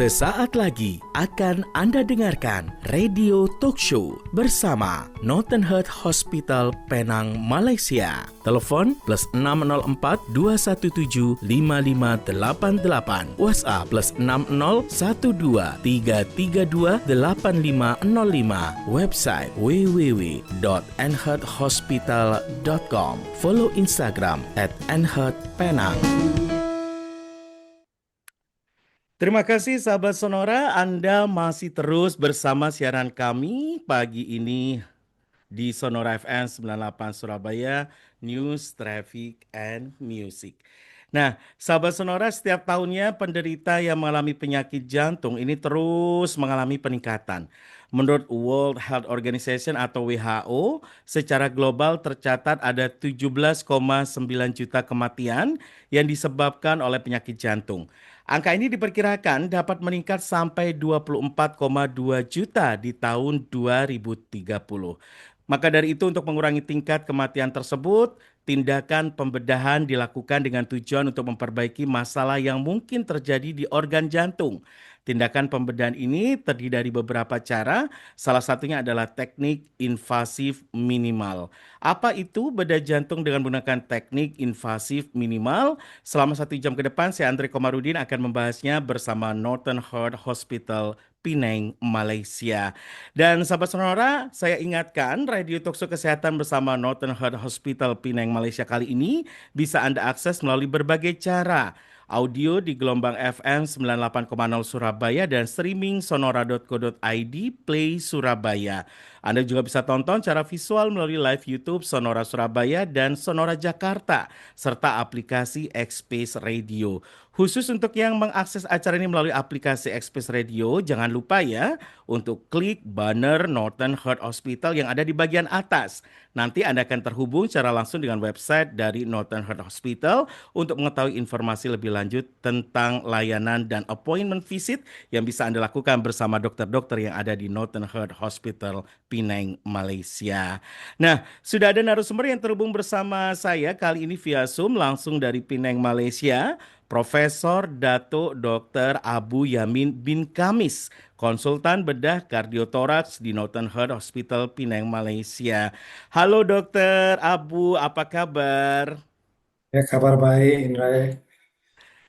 Sesaat lagi akan Anda dengarkan Radio Talk Show bersama Northern Heart Hospital Penang, Malaysia. Telepon +604 217 5588. WhatsApp +60 12 332 8505. Website www.nhearthospital.com. Follow Instagram @nheartpenang. Terima kasih sahabat Sonora, Anda masih terus bersama siaran kami pagi ini di Sonora FM 98 Surabaya, News, Traffic, and Music. Nah, sahabat Sonora, setiap tahunnya penderita yang mengalami penyakit jantung ini terus mengalami peningkatan. Menurut World Health Organization atau WHO, secara global tercatat ada 17,9 juta kematian yang disebabkan oleh penyakit jantung. Angka ini diperkirakan dapat meningkat sampai 24,2 juta di tahun 2030. Maka dari itu untuk mengurangi tingkat kematian tersebut, tindakan pembedahan dilakukan dengan tujuan untuk memperbaiki masalah yang mungkin terjadi di organ jantung. Tindakan pembedahan ini terdiri dari beberapa cara, salah satunya adalah teknik invasif minimal. Apa itu bedah jantung dengan menggunakan teknik invasif minimal? Selama 1 jam ke depan, saya Andre Komarudin akan membahasnya bersama Northern Heart Hospital Penang, Malaysia. Dan sahabat Sonora, saya ingatkan Radio Talkshow Kesehatan bersama Northern Heart Hospital Penang, Malaysia kali ini bisa Anda akses melalui berbagai cara. Audio di gelombang FM 98,0 Surabaya dan streaming sonora.co.id Play Surabaya. Anda juga bisa tonton secara visual melalui live YouTube Sonora Surabaya dan Sonora Jakarta, serta aplikasi X-Space Radio. Khusus untuk yang mengakses acara ini melalui aplikasi X-Space Radio, jangan lupa ya untuk klik banner Northern Heart Hospital yang ada di bagian atas. Nanti Anda akan terhubung secara langsung dengan website dari Northern Heart Hospital untuk mengetahui informasi lebih lanjut tentang layanan dan appointment visit yang bisa Anda lakukan bersama dokter-dokter yang ada di Northern Heart Hospital Penang, Malaysia. Nah, sudah ada narasumber yang terhubung bersama saya kali ini via Zoom langsung dari Penang, Malaysia, Profesor Dato Dr. Abu Yamin bin Kamis, konsultan bedah kardiotoraks di Northern Heart Hospital Penang, Malaysia. Halo Dokter Abu, apa kabar? Ya, kabar baik, Indra.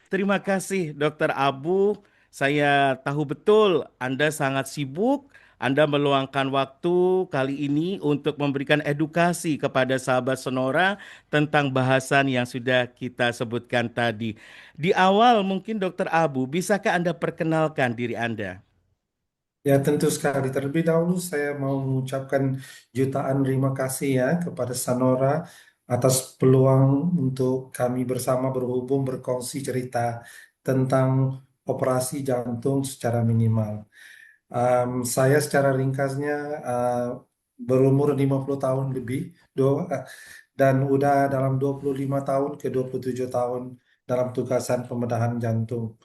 Terima kasih Dokter Abu. Saya tahu betul Anda sangat sibuk. Anda meluangkan waktu kali ini untuk memberikan edukasi kepada sahabat Sonora tentang bahasan yang sudah kita sebutkan tadi. Di awal mungkin Dokter Abu, bisakah Anda perkenalkan diri Anda? Ya, tentu sekali. Terlebih dahulu saya mau mengucapkan jutaan terima kasih ya kepada Sanora atas peluang untuk kami bersama berhubung berkongsi cerita tentang operasi jantung secara minimal. Saya secara ringkasnya berumur 50 tahun lebih dan udah dalam 25 tahun ke 27 tahun dalam tugasan pembedahan jantung.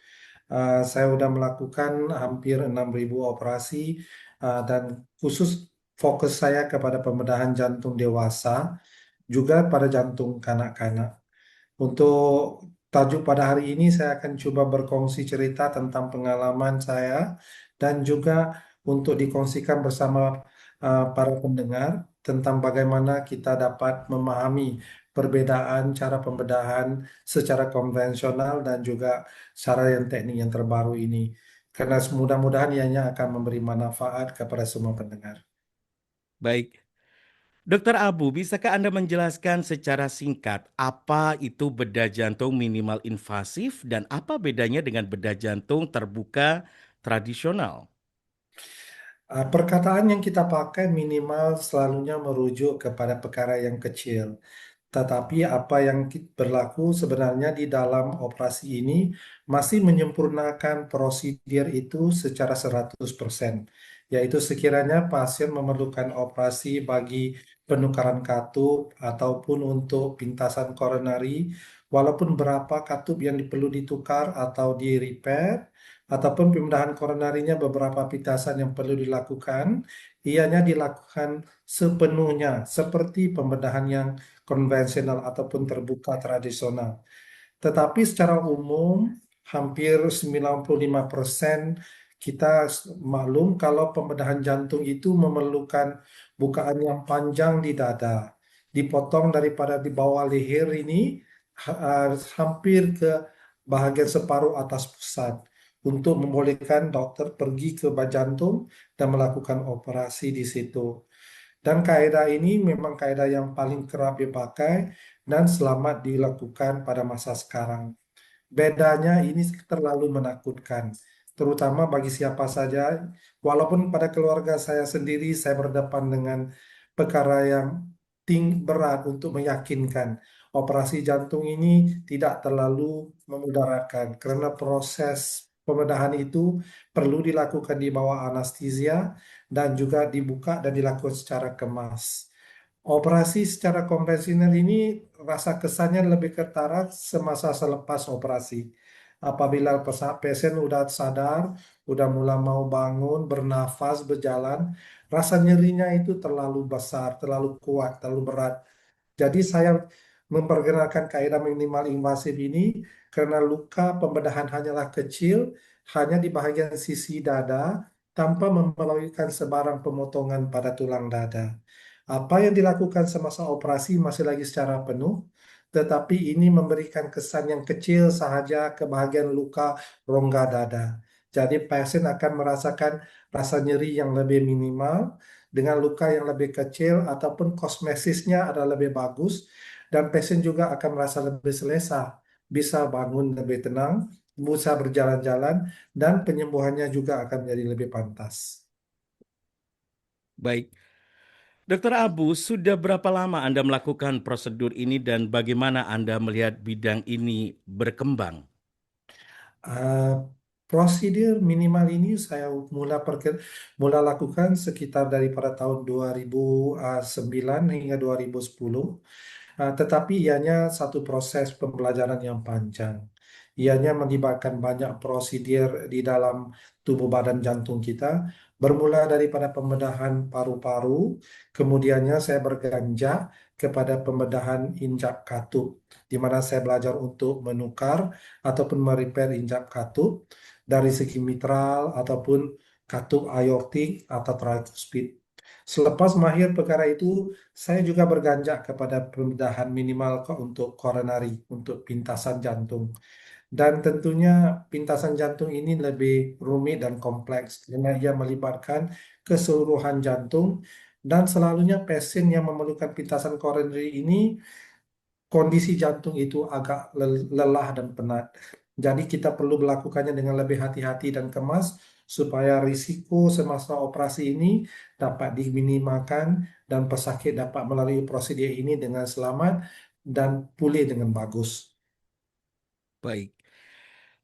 Saya sudah melakukan hampir 6.000 operasi dan khusus fokus saya kepada pembedahan jantung dewasa, juga pada jantung kanak-kanak. Untuk tajuk pada hari ini saya akan coba berkongsi cerita tentang pengalaman saya dan juga untuk dikongsikan bersama para pendengar tentang bagaimana kita dapat memahami perbedaan cara pembedahan secara konvensional dan juga cara yang teknik yang terbaru ini. Karena mudah-mudahan ianya akan memberi manfaat kepada semua pendengar. Baik. Dokter Abu, bisakah Anda menjelaskan secara singkat apa itu bedah jantung minimal invasif dan apa bedanya dengan bedah jantung terbuka tradisional? Perkataan yang kita pakai minimal selalunya merujuk kepada perkara yang kecil. Tetapi apa yang berlaku sebenarnya di dalam operasi ini masih menyempurnakan prosedur itu secara 100%. Yaitu sekiranya pasien memerlukan operasi bagi penukaran katup ataupun untuk pintasan koronari, walaupun berapa katup yang perlu ditukar atau di repair, ataupun pembedahan koronarinya beberapa pintasan yang perlu dilakukan, ianya dilakukan sepenuhnya seperti pembedahan yang konvensional ataupun terbuka tradisional. Tetapi secara umum hampir 95% kita maklum kalau pembedahan jantung itu memerlukan bukaan yang panjang di dada. Dipotong daripada di bawah leher ini hampir ke bahagian separuh atas pusat untuk membolehkan dokter pergi ke jantung dan melakukan operasi di situ. Dan kaidah ini memang kaidah yang paling kerap dipakai dan selamat dilakukan pada masa sekarang. Bedanya ini terlalu menakutkan, terutama bagi siapa saja. Walaupun pada keluarga saya sendiri saya berdepan dengan perkara yang berat untuk meyakinkan operasi jantung ini tidak terlalu memudaratkan karena proses pembedahan itu perlu dilakukan di bawah anestesia dan juga dibuka dan dilakukan secara kemas. Operasi secara konvensional ini rasa kesannya lebih ketara semasa selepas operasi. Apabila pasien udah sadar, udah mulai mau bangun, bernafas, berjalan, rasa nyerinya itu terlalu besar, terlalu kuat, terlalu berat. Jadi saya memperkenalkan kaidah minimal invasif ini karena luka pembedahan hanyalah kecil, hanya di bagian sisi dada, tanpa memerlukan sebarang pemotongan pada tulang dada. Apa yang dilakukan semasa operasi masih lagi secara penuh, tetapi ini memberikan kesan yang kecil sahaja ke bagian luka rongga dada. Jadi pasien akan merasakan rasa nyeri yang lebih minimal dengan luka yang lebih kecil ataupun kosmesisnya ada lebih bagus dan pasien juga akan merasa lebih selesa, bisa bangun lebih tenang, bisa berjalan-jalan dan penyembuhannya juga akan menjadi lebih pantas. Baik, Dokter Abu, sudah berapa lama Anda melakukan prosedur ini dan bagaimana Anda melihat bidang ini berkembang? Uh, Prosedur minimal ini saya mula lakukan sekitar daripada tahun 2009 hingga 2010. Tetapi ianya satu proses pembelajaran yang panjang. Ianya melibatkan banyak prosedur di dalam tubuh badan jantung kita, bermula daripada pembedahan paru-paru, kemudiannya saya berganjak kepada pembedahan injak katup, di mana saya belajar untuk menukar ataupun merepair injak katup dari segi mitral ataupun katup aortik atau tricuspid. Selepas mahir perkara itu, saya juga berganjak kepada pembedahan minimal untuk koronari, untuk pintasan jantung. Dan tentunya pintasan jantung ini lebih rumit dan kompleks karena ia melibatkan keseluruhan jantung dan selalunya pasien yang memerlukan pintasan koronari ini kondisi jantung itu agak lelah dan penat. Jadi kita perlu melakukannya dengan lebih hati-hati dan kemas supaya risiko semasa operasi ini dapat diminimalkan dan pesakit dapat melalui prosedur ini dengan selamat dan pulih dengan bagus. Baik.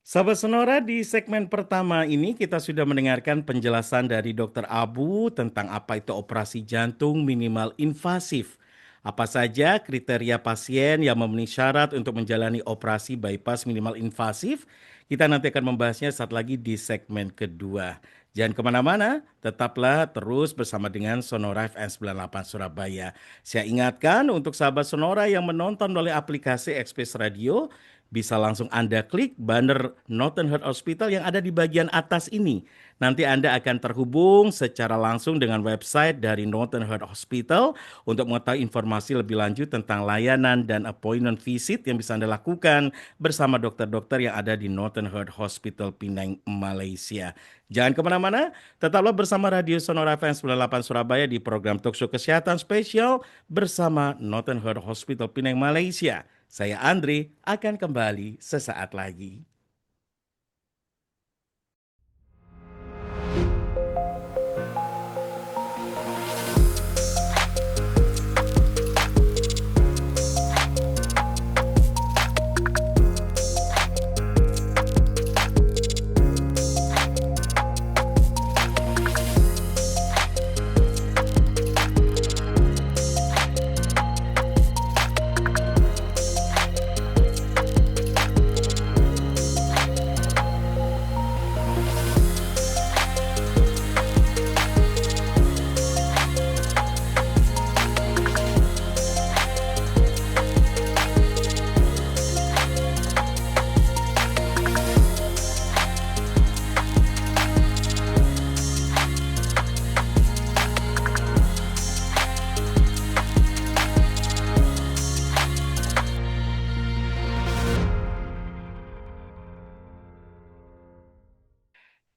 Sahabat Sonora, di segmen pertama ini kita sudah mendengarkan penjelasan dari Dokter Abu tentang apa itu operasi jantung minimal invasif. Apa saja kriteria pasien yang memenuhi syarat untuk menjalani operasi bypass minimal invasif? Kita nanti akan membahasnya saat lagi di segmen kedua. Jangan kemana-mana, tetaplah terus bersama dengan Sonora FM 98 Surabaya. Saya ingatkan untuk sahabat Sonora yang menonton melalui aplikasi Express Radio, bisa langsung Anda klik banner Northern Heart Hospital yang ada di bagian atas ini. Nanti Anda akan terhubung secara langsung dengan website dari Northern Heart Hospital untuk mengetahui informasi lebih lanjut tentang layanan dan appointment visit yang bisa Anda lakukan bersama dokter-dokter yang ada di Northern Heart Hospital Penang, Malaysia. Jangan kemana-mana, tetaplah bersama Radio Sonora FM 98 Surabaya di program Talkshow Kesehatan Spesial bersama Northern Heart Hospital Penang, Malaysia. Saya Andre akan kembali sesaat lagi.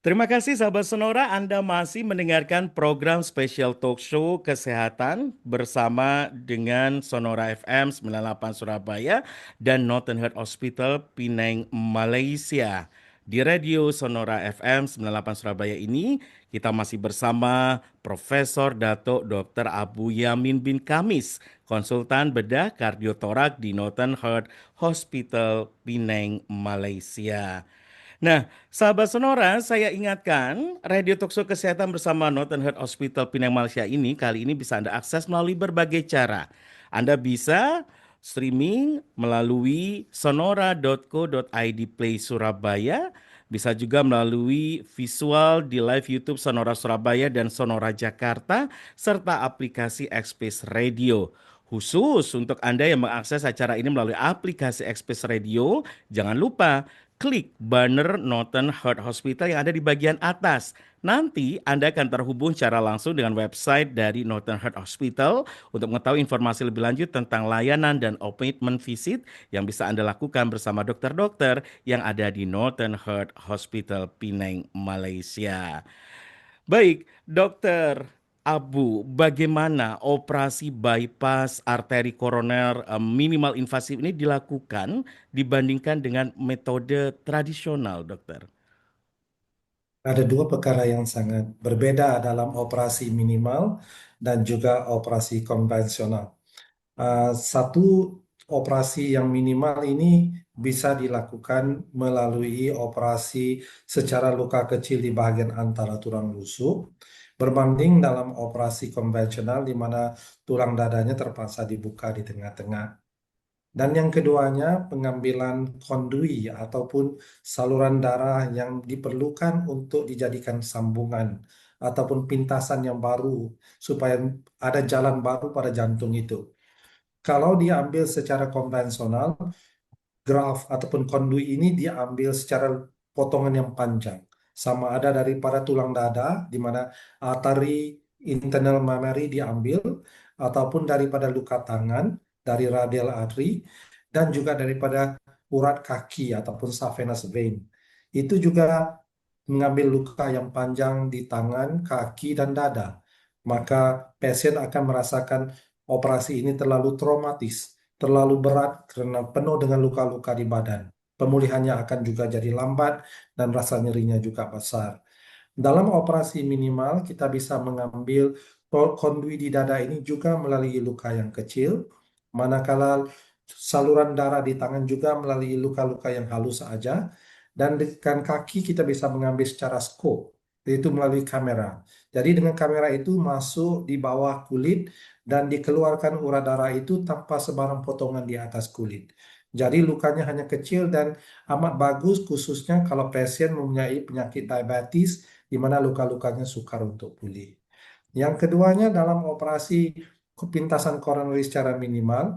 Terima kasih sahabat Sonora, Anda masih mendengarkan program spesial talk show kesehatan bersama dengan Sonora FM 98 Surabaya dan Northern Heart Hospital Penang, Malaysia. Di radio Sonora FM 98 Surabaya ini kita masih bersama Profesor Dato Dr. Abu Yamin bin Kamis, konsultan bedah kardiotorak di Northern Heart Hospital Penang, Malaysia. Nah, sahabat Sonora, saya ingatkan Radio Talkshow Kesehatan bersama Northern Heart Hospital Pinang Malaysia ini kali ini bisa Anda akses melalui berbagai cara. Anda bisa streaming melalui sonora.co.id Play Surabaya, bisa juga melalui visual di live YouTube Sonora Surabaya dan Sonora Jakarta, serta aplikasi Express Radio. Khusus untuk Anda yang mengakses acara ini melalui aplikasi Express Radio, jangan lupa klik banner Northern Heart Hospital yang ada di bagian atas. Nanti Anda akan terhubung secara langsung dengan website dari Northern Heart Hospital untuk mengetahui informasi lebih lanjut tentang layanan dan appointment visit yang bisa Anda lakukan bersama dokter-dokter yang ada di Northern Heart Hospital Penang, Malaysia. Baik, dokter Abu, bagaimana operasi bypass arteri koroner minimal invasif ini dilakukan dibandingkan dengan metode tradisional, dokter? Ada dua perkara yang sangat berbeda dalam operasi minimal dan juga operasi konvensional. Satu operasi yang minimal ini bisa dilakukan melalui operasi secara luka kecil di bagian antara tulang rusuk, berbanding dalam operasi konvensional di mana tulang dadanya terpaksa dibuka di tengah-tengah. Dan yang keduanya, pengambilan kondui ataupun saluran darah yang diperlukan untuk dijadikan sambungan ataupun pintasan yang baru supaya ada jalan baru pada jantung itu. Kalau diambil secara konvensional, graf ataupun kondui ini diambil secara potongan yang panjang. Sama ada daripada tulang dada, di mana arteri internal mammary diambil, ataupun daripada luka tangan, dari radial artery, dan juga daripada urat kaki ataupun saphenous vein. Itu juga mengambil luka yang panjang di tangan, kaki, dan dada. Maka pasien akan merasakan operasi ini terlalu traumatis, terlalu berat karena penuh dengan luka-luka di badan. Pemulihannya akan juga jadi lambat dan rasa nyerinya juga besar. Dalam operasi minimal, kita bisa mengambil kondui di dada ini juga melalui luka yang kecil, manakala saluran darah di tangan juga melalui luka-luka yang halus saja, dan dengan kaki kita bisa mengambil secara scope, yaitu melalui kamera. Jadi dengan kamera itu masuk di bawah kulit dan dikeluarkan urat darah itu tanpa sebarang potongan di atas kulit. Jadi lukanya hanya kecil dan amat bagus khususnya kalau pasien mempunyai penyakit diabetes di mana luka-lukanya sukar untuk pulih. Yang keduanya dalam operasi pintasan koroneri secara minimal,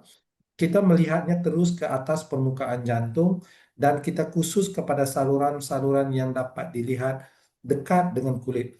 kita melihatnya terus ke atas permukaan jantung dan kita khusus kepada saluran-saluran yang dapat dilihat dekat dengan kulit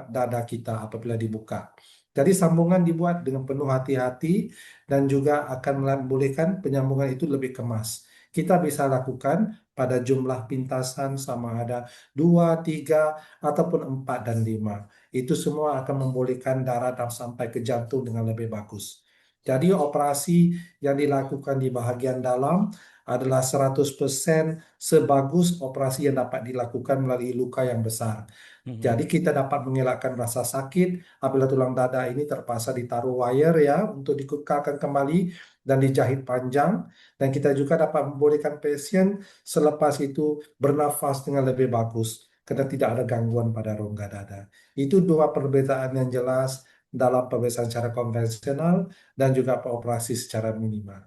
dada kita apabila dibuka. Jadi sambungan dibuat dengan penuh hati-hati dan juga akan membolehkan penyambungan itu lebih kemas. Kita bisa lakukan pada jumlah pintasan sama ada 2, 3, ataupun 4 dan 5. Itu semua akan membolehkan darah sampai ke jantung dengan lebih bagus. Jadi operasi yang dilakukan di bahagian dalam adalah 100% sebagus operasi yang dapat dilakukan melalui luka yang besar. Jadi Mhm. kita dapat mengelakkan rasa sakit apabila tulang dada ini terpaksa ditaruh wire ya untuk dikekalkan kembali dan dijahit panjang, dan kita juga dapat membolehkan pasien selepas itu bernafas dengan lebih bagus karena tidak ada gangguan pada rongga dada. Itu dua perbedaan yang jelas dalam pemeriksaan secara konvensional dan juga operasi secara minimal.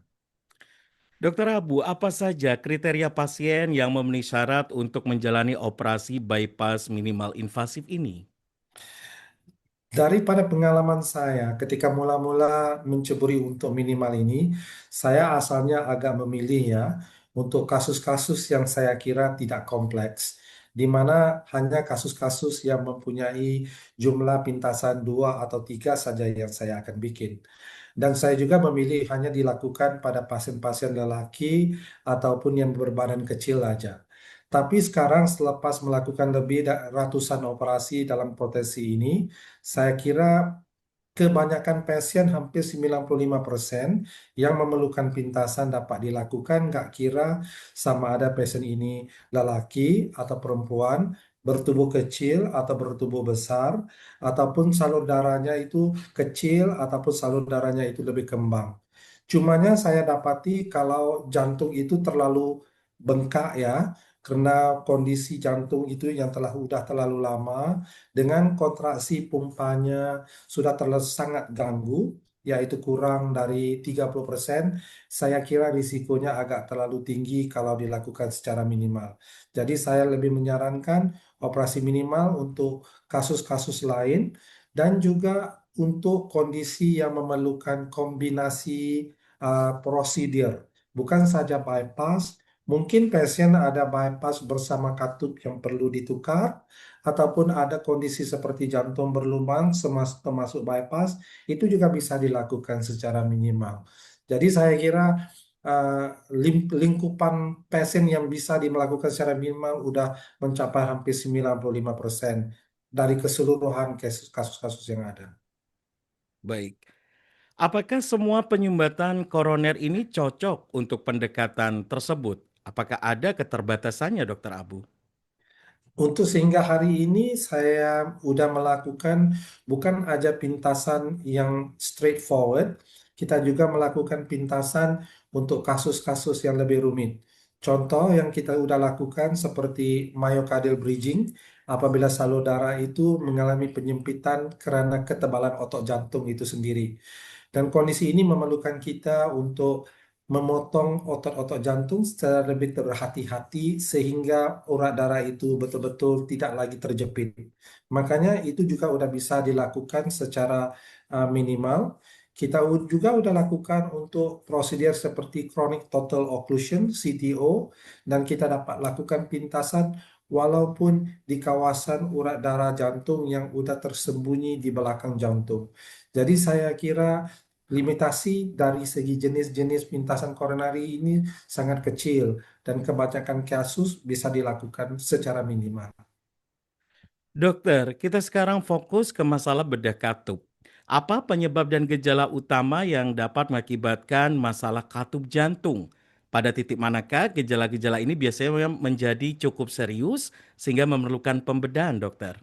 Dokter Abu, apa saja kriteria pasien yang memenuhi syarat untuk menjalani operasi bypass minimal invasif ini? Daripada pengalaman saya ketika mula-mula menceburi untuk minimal ini, saya asalnya agak memilih ya untuk kasus-kasus yang saya kira tidak kompleks, di mana hanya kasus-kasus yang mempunyai jumlah pintasan 2 atau 3 saja yang saya akan bikin. Dan saya juga memilih hanya dilakukan pada pasien-pasien lelaki ataupun yang berbadan kecil aja. Tapi sekarang selepas melakukan lebih ratusan operasi dalam proteksi ini, saya kira kebanyakan pasien hampir 95% yang memerlukan pintasan dapat dilakukan, nggak kira sama ada pasien ini lelaki atau perempuan, bertubuh kecil atau bertubuh besar, ataupun salur darahnya itu kecil ataupun salur darahnya itu lebih kembang. Cumanya saya dapati kalau jantung itu terlalu bengkak ya, karena kondisi jantung itu yang udah terlalu lama dengan kontraksi pumpanya sudah terlalu sangat ganggu, yaitu kurang dari 30%, saya kira risikonya agak terlalu tinggi kalau dilakukan secara minimal. Jadi saya lebih menyarankan operasi minimal untuk kasus-kasus lain dan juga untuk kondisi yang memerlukan kombinasi prosedur, bukan saja bypass. Mungkin pasien ada bypass bersama katup yang perlu ditukar, ataupun ada kondisi seperti jantung berlubang termasuk bypass, itu juga bisa dilakukan secara minimal. Jadi saya kira uh, lingkupan pasien yang bisa dilakukan secara minimal udah mencapai hampir 95% dari keseluruhan kasus-kasus yang ada. Baik. Apakah semua penyumbatan koroner ini cocok untuk pendekatan tersebut? Apakah ada keterbatasannya, Dokter Abu? Untuk sehingga hari ini saya udah melakukan bukan aja pintasan yang straightforward, kita juga melakukan pintasan untuk kasus-kasus yang lebih rumit. Contoh yang kita udah lakukan seperti myocardial bridging, apabila salur darah itu mengalami penyempitan karena ketebalan otot jantung itu sendiri. Dan kondisi ini memerlukan kita untuk memotong otot-otot jantung secara lebih berhati-hati sehingga urat darah itu betul-betul tidak lagi terjepit. Makanya itu juga udah bisa dilakukan secara minimal. Kita juga udah lakukan untuk prosedur seperti chronic total occlusion (CTO) dan kita dapat lakukan pintasan walaupun di kawasan urat darah jantung yang udah tersembunyi di belakang jantung. Jadi saya kira limitasi dari segi jenis-jenis pintasan koronari ini sangat kecil dan kebanyakan kasus bisa dilakukan secara minimal. Dokter, kita sekarang fokus ke masalah bedah katup. Apa penyebab dan gejala utama yang dapat mengakibatkan masalah katup jantung? Pada titik manakah gejala-gejala ini biasanya menjadi cukup serius sehingga memerlukan pembedahan, dokter?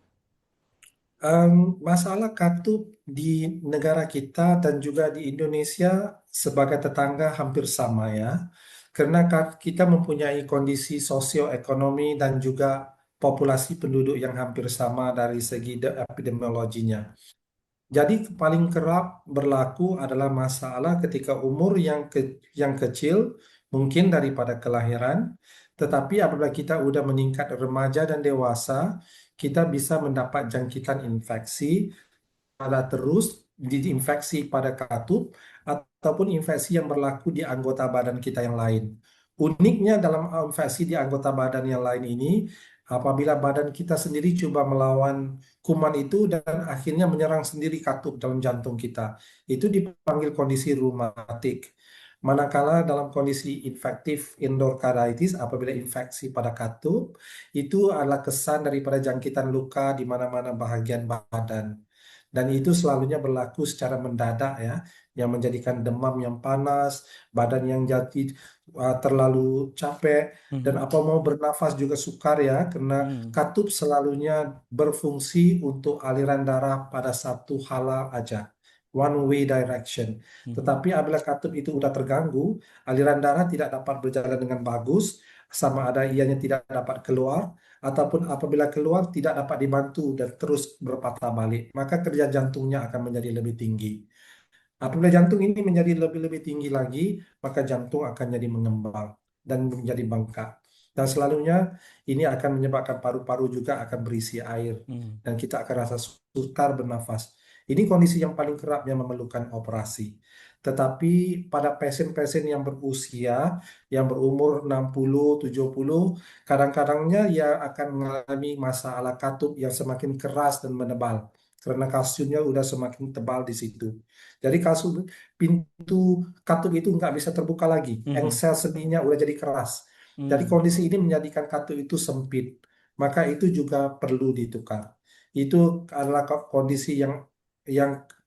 Em, Masalah katup di negara kita dan juga di Indonesia sebagai tetangga hampir sama ya. Karena kita mempunyai kondisi sosioekonomi dan juga populasi penduduk yang hampir sama dari segi epidemiologinya. Jadi paling kerap berlaku adalah masalah ketika umur yang kecil mungkin daripada kelahiran, tetapi apabila kita udah meningkat remaja dan dewasa, kita bisa mendapat jangkitan infeksi pada terus diinfeksi pada katup ataupun infeksi yang berlaku di anggota badan kita yang lain. Uniknya dalam infeksi di anggota badan yang lain ini, apabila badan kita sendiri coba melawan kuman itu dan akhirnya menyerang sendiri katup dalam jantung kita, itu dipanggil kondisi reumatik. Manakala dalam kondisi infektif endokarditis, apabila infeksi pada katup, itu adalah kesan daripada jangkitan luka di mana-mana bahagian badan. Dan itu selalunya berlaku secara mendadak ya, yang menjadikan demam yang panas, badan yang jadi terlalu capek, dan Mhm, apa mau bernafas juga sukar ya, karena mhm, katup selalunya berfungsi untuk aliran darah pada satu hala aja. One way direction. mhm. Tetapi apabila katup itu sudah terganggu, aliran darah tidak dapat berjalan dengan bagus, sama ada ianya tidak dapat keluar, ataupun apabila keluar tidak dapat dibantu dan terus berpatah balik, maka kerja jantungnya akan menjadi lebih tinggi. Apabila jantung ini menjadi lebih-lebih tinggi lagi, maka jantung akan jadi mengembang dan menjadi bengkak. Dan selalunya ini akan menyebabkan paru-paru juga akan berisi air Mhm. dan kita akan rasa sukar bernafas. Ini kondisi yang paling kerap yang memerlukan operasi. Tetapi pada pasien-pasien yang berusia, yang berumur 60, 70, kadang-kadangnya ia akan mengalami masalah katup yang semakin keras dan menebal karena kalsiumnya udah semakin tebal di situ. Jadi pintu katup itu nggak bisa terbuka lagi. Mhm. Engsel sendinya udah jadi keras. Jadi Hmm. kondisi ini menjadikan katup itu sempit, maka itu juga perlu ditukar. Itu adalah kondisi yang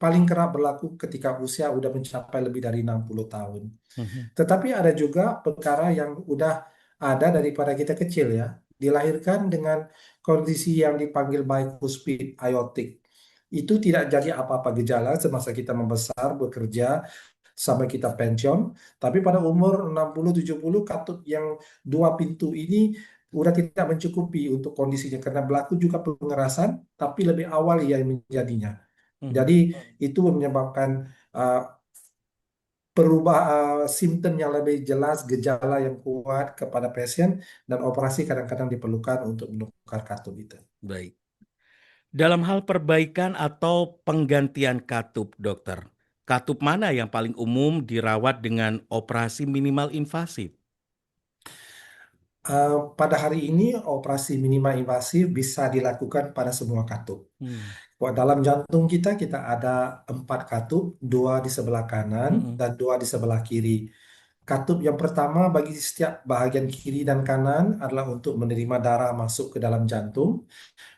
paling kerap berlaku ketika usia udah mencapai lebih dari 60 tahun. Mhm. Tetapi ada juga perkara yang udah ada daripada kita kecil ya, dilahirkan dengan kondisi yang dipanggil bicuspid aortic. Itu tidak jadi apa-apa gejala semasa kita membesar, bekerja, sampai kita pensiun. Tapi pada umur 60-70 katup yang dua pintu ini udah tidak mencukupi untuk kondisinya karena berlaku juga pengerasan, tapi lebih awal ia menjadinya. Mhm. Jadi itu menyebabkan uh, simptom yang lebih jelas, gejala yang kuat kepada pasien dan operasi kadang-kadang diperlukan untuk menukar katup itu. Baik. Dalam hal perbaikan atau penggantian katup, dokter, katup mana yang paling umum dirawat dengan operasi minimal invasif? Pada hari ini operasi minimal invasif bisa dilakukan pada semua katup. Hmm. Dalam jantung kita, kita ada 4 katup, dua di sebelah kanan Mhm. dan dua di sebelah kiri. Katup yang pertama bagi setiap bahagian kiri dan kanan adalah untuk menerima darah masuk ke dalam jantung.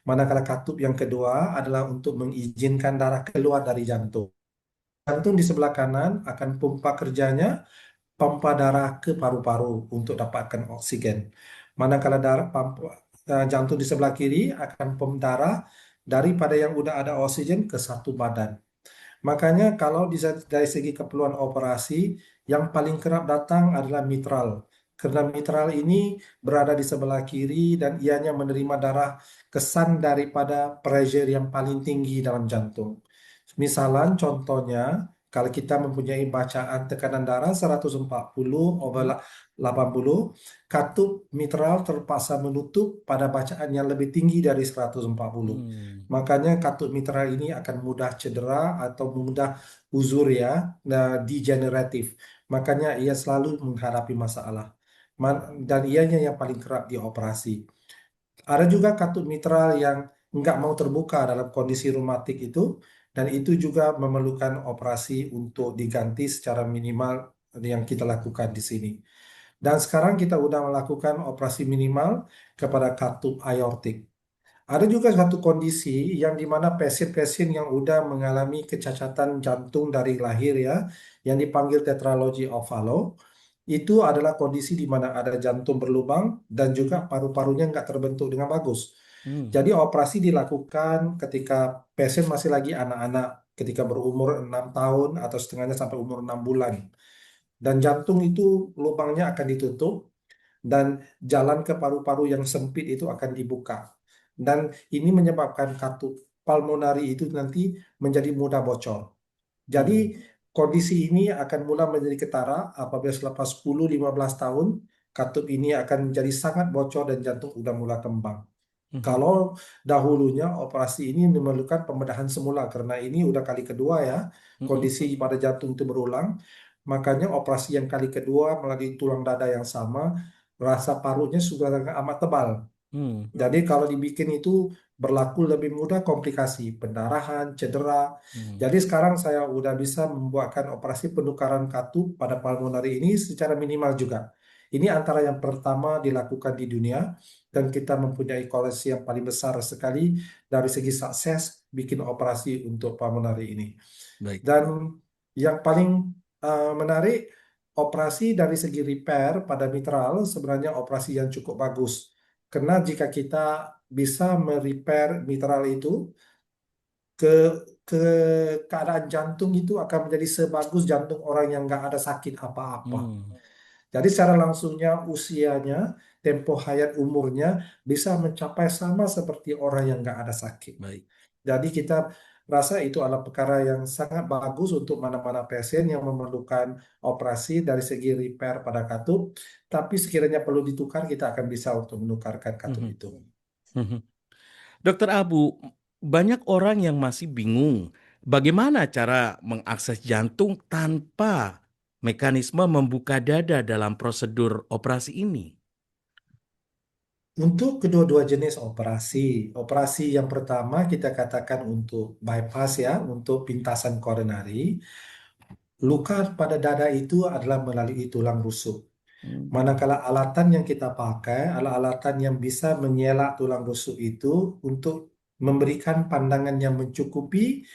Manakala katup yang kedua adalah untuk mengizinkan darah keluar dari jantung. Jantung di sebelah kanan akan pompa kerjanya, pompa darah ke paru-paru untuk dapatkan oksigen. Manakala jantung di sebelah kiri akan pom darah daripada yang udah ada oksigen ke satu badan. Makanya kalau dari segi keperluan operasi, yang paling kerap datang adalah mitral. Karena mitral ini berada di sebelah kiri dan ianya menerima darah kesan daripada pressure yang paling tinggi dalam jantung. Misalan contohnya, kalau kita mempunyai bacaan tekanan darah 140 over Mhm. 80, katup mitral terpaksa menutup pada bacaan yang lebih tinggi dari 140. Hmm. Makanya katup mitral ini akan mudah cedera atau mudah uzur ya, degeneratif. Makanya ia selalu menghadapi masalah. Dan ianya yang paling kerap dioperasi. Ada juga katup mitral yang nggak mau terbuka dalam kondisi reumatik itu, dan itu juga memerlukan operasi untuk diganti secara minimal yang kita lakukan di sini. Dan sekarang kita udah melakukan operasi minimal kepada katup aortik. Ada juga satu kondisi yang dimana pasien-pasien yang udah mengalami kecacatan jantung dari lahir ya, yang dipanggil tetralogy of Fallot, itu adalah kondisi di mana ada jantung berlubang dan juga paru-parunya nggak terbentuk dengan bagus. Hmm. Jadi operasi dilakukan ketika pasien masih lagi anak-anak, ketika berumur 6 tahun atau setengahnya sampai umur 6 bulan. Dan jantung itu lubangnya akan ditutup dan jalan ke paru-paru yang sempit itu akan dibuka. Dan ini menyebabkan katup pulmonari itu nanti menjadi mudah bocor. Jadi Hmm. kondisi ini akan mulai menjadi ketara apabila selepas 10-15 tahun katup ini akan menjadi sangat bocor dan jantung sudah mulai kembang. Mhm. Kalau dahulunya operasi ini memerlukan pembedahan semula karena ini udah kali kedua ya Mhm. kondisi pada jantung itu berulang. Makanya operasi yang kali kedua melalui tulang dada yang sama, rasa parunya sudah sangat amat tebal. Hmm. Jadi kalau dibikin itu berlaku lebih mudah komplikasi, pendarahan, cedera. Hmm. Jadi sekarang saya udah bisa membuatkan operasi penukaran katup pada pulmonari ini secara minimal juga. Ini antara yang pertama dilakukan di dunia dan kita mempunyai koleksi yang paling besar sekali dari segi sukses bikin operasi untuk pulmonari ini. Baik. Dan yang paling menarik, operasi dari segi repair pada mitral sebenarnya operasi yang cukup bagus. Karena jika kita bisa merepair mitral itu, ke ke keadaan jantung itu akan menjadi sebagus jantung orang yang nggak ada sakit apa-apa. Hmm. Jadi secara langsungnya usianya, tempo hayat umurnya bisa mencapai sama seperti orang yang nggak ada sakit. Baik. Jadi kita rasa itu adalah perkara yang sangat bagus untuk mana-mana pasien yang memerlukan operasi dari segi repair pada katup. Tapi sekiranya perlu ditukar, kita akan bisa untuk menukarkan katup Mhm. itu. Mhm. Dokter Abu, banyak orang yang masih bingung bagaimana cara mengakses jantung tanpa mekanisme membuka dada dalam prosedur operasi ini. Untuk kedua-dua jenis operasi, operasi yang pertama kita katakan untuk bypass ya, untuk pintasan koronari, luka pada dada itu adalah melalui tulang rusuk. Hmm. Manakala alatan yang kita pakai adalah alatan yang bisa menyelak tulang rusuk itu untuk memberikan pandangan yang mencukupi,